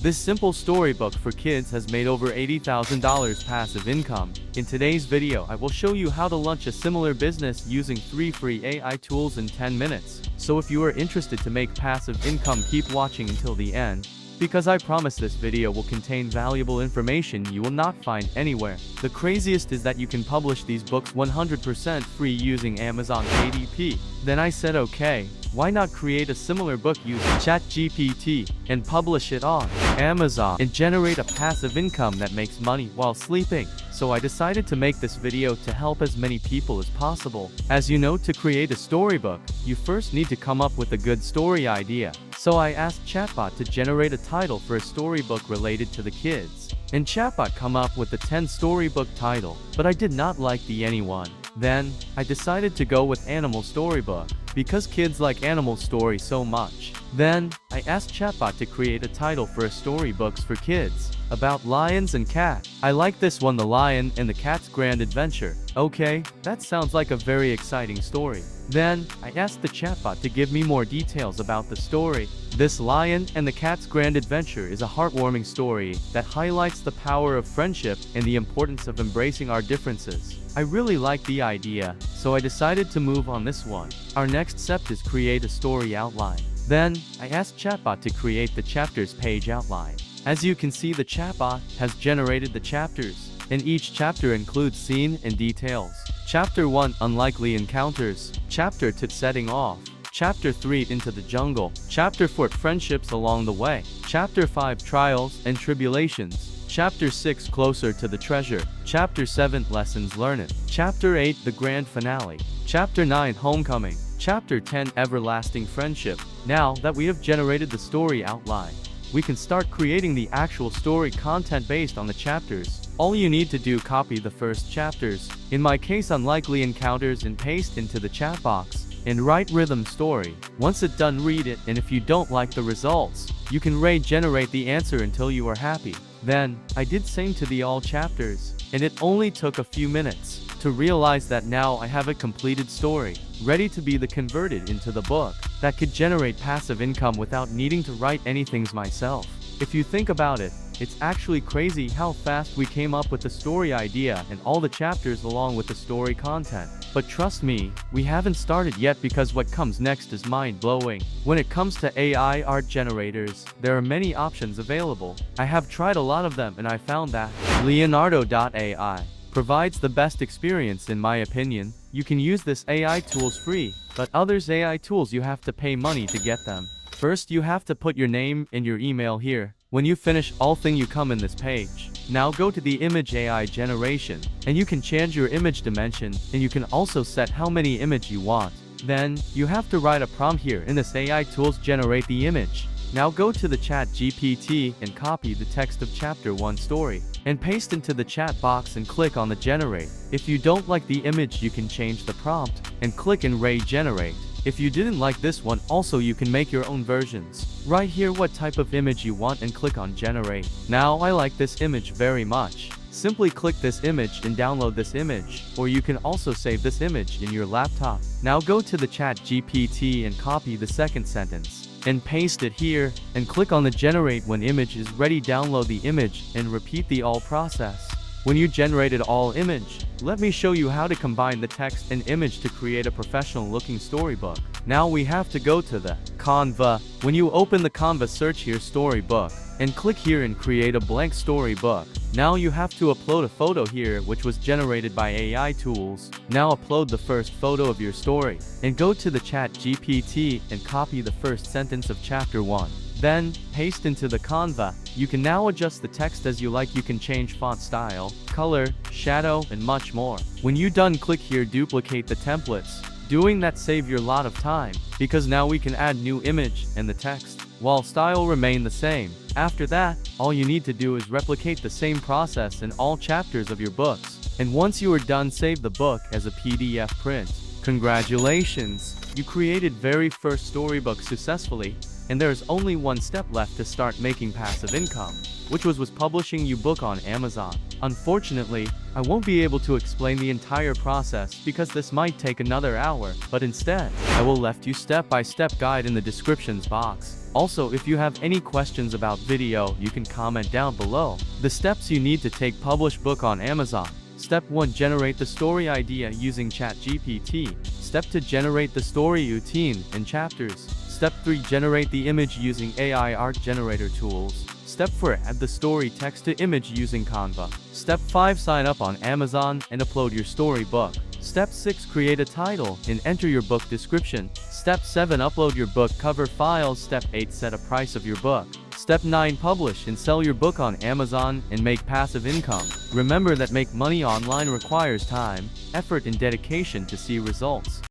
This simple storybook for kids has made over $80,000 passive income. In today's video, I will show you how to launch a similar business using 3 free AI tools in 10 minutes. So if you are interested to make passive income, keep watching until the end, because I promise this video will contain valuable information you will not find anywhere. The craziest is that you can publish these books 100% free using Amazon KDP. Then I said, okay, why not create a similar book using ChatGPT and publish it on Amazon and generate a passive income that makes money while sleeping? So I decided to make this video to help as many people as possible. As you know, to create a storybook, you first need to come up with a good story idea. So I asked Chatbot to generate a title for a storybook related to the kids. And Chatbot come up with the 10 storybook title, but I did not like the any one. Then, I decided to go with animal storybook, because kids like animal stories so much. Then, I asked Chatbot to create a title for a storybooks for kids, about lions and cats. I like this one, The Lion and the Cat's Grand Adventure. Okay, that sounds like a very exciting story. Then, I asked the chatbot to give me more details about the story. This Lion and the Cat's Grand Adventure is a heartwarming story that highlights the power of friendship and the importance of embracing our differences. I really like the idea, so I decided to move on this one. Our next step is create a story outline. Then, I asked Chatbot to create the chapters page outline. As you can see, the chatbot has generated the chapters, and each chapter includes scene and details. Chapter 1, Unlikely Encounters. Chapter 2, Setting Off. Chapter 3, Into the Jungle. Chapter 4, Friendships Along the Way. Chapter 5, Trials and Tribulations. Chapter 6, Closer to the Treasure. Chapter 7, Lessons Learned. Chapter 8, The Grand Finale. Chapter 9, Homecoming. Chapter 10, Everlasting Friendship. Now that we have generated the story outline, we can start creating the actual story content based on the chapters. All you need to do, copy the first chapters, in my case Unlikely Encounters, and paste into the chat box, and write Rhythm Story. Once it's done, read it, and if you don't like the results, you can regenerate the answer until you are happy. Then, I did same to the all chapters, and it only took a few minutes to realize that now I have a completed story, ready to be converted into the book, that could generate passive income without needing to write anything myself. If you think about it, it's actually crazy how fast we came up with the story idea and all the chapters along with the story content. But trust me, we haven't started yet, because what comes next is mind-blowing. When it comes to AI art generators, there are many options available. I have tried a lot of them, and I found that Leonardo.ai provides the best experience in my opinion. You can use this AI tools free, but others AI tools you have to pay money to get them. First you have to put your name and your email here. When you finish all thing, you come in this page. Now go to the image AI generation, and you can change your image dimension, and you can also set how many image you want. Then, you have to write a prompt here in this AI tools generate the image. Now go to the ChatGPT and copy the text of chapter 1 story, and paste into the chat box and click on the generate. If you don't like the image, you can change the prompt, and click and regenerate. If you didn't like this one, also you can make your own versions. Write here what type of image you want and click on generate. Now I like this image very much. Simply click this image and download this image, or you can also save this image in your laptop. Now go to the ChatGPT and copy the second sentence, and paste it here, and click on the generate. When image is ready, download the image and repeat the all process. When you generated all image, let me show you how to combine the text and image to create a professional looking storybook. Now we have to go to the Conva. When you open the Conva, search here storybook, and click here and create a blank storybook. Now you have to upload a photo here which was generated by AI tools. Now upload the first photo of your story, and go to the ChatGPT and copy the first sentence of chapter 1. Then, paste into the Conva. You can now adjust the text as you like. You can change font style, color, shadow, and much more. When you done, click here duplicate the templates. Doing that save your lot of time, because now we can add new image and the text, while style remain the same. After that, all you need to do is replicate the same process in all chapters of your books. And once you are done, save the book as a PDF print. Congratulations! You created very first storybook successfully, and there is only one step left to start making passive income, which was publishing your book on Amazon. Unfortunately, I won't be able to explain the entire process because this might take another hour, but instead, I will left you step-by-step guide in the descriptions box. Also, if you have any questions about video, you can comment down below. The steps you need to take: publish book on Amazon. Step 1. Generate the story idea using ChatGPT. Step 2. Generate the story routine and chapters. Step 3. Generate the image using AI art generator tools. Step 4. Add the story text to image using Conva. Step 5. Sign up on Amazon and upload your storybook. Step 6. Create a title and enter your book description. Step 7. Upload your book cover files. Step 8. Set a price of your book. Step 9. Publish and sell your book on Amazon and make passive income. Remember that make money online requires time, effort and dedication to see results.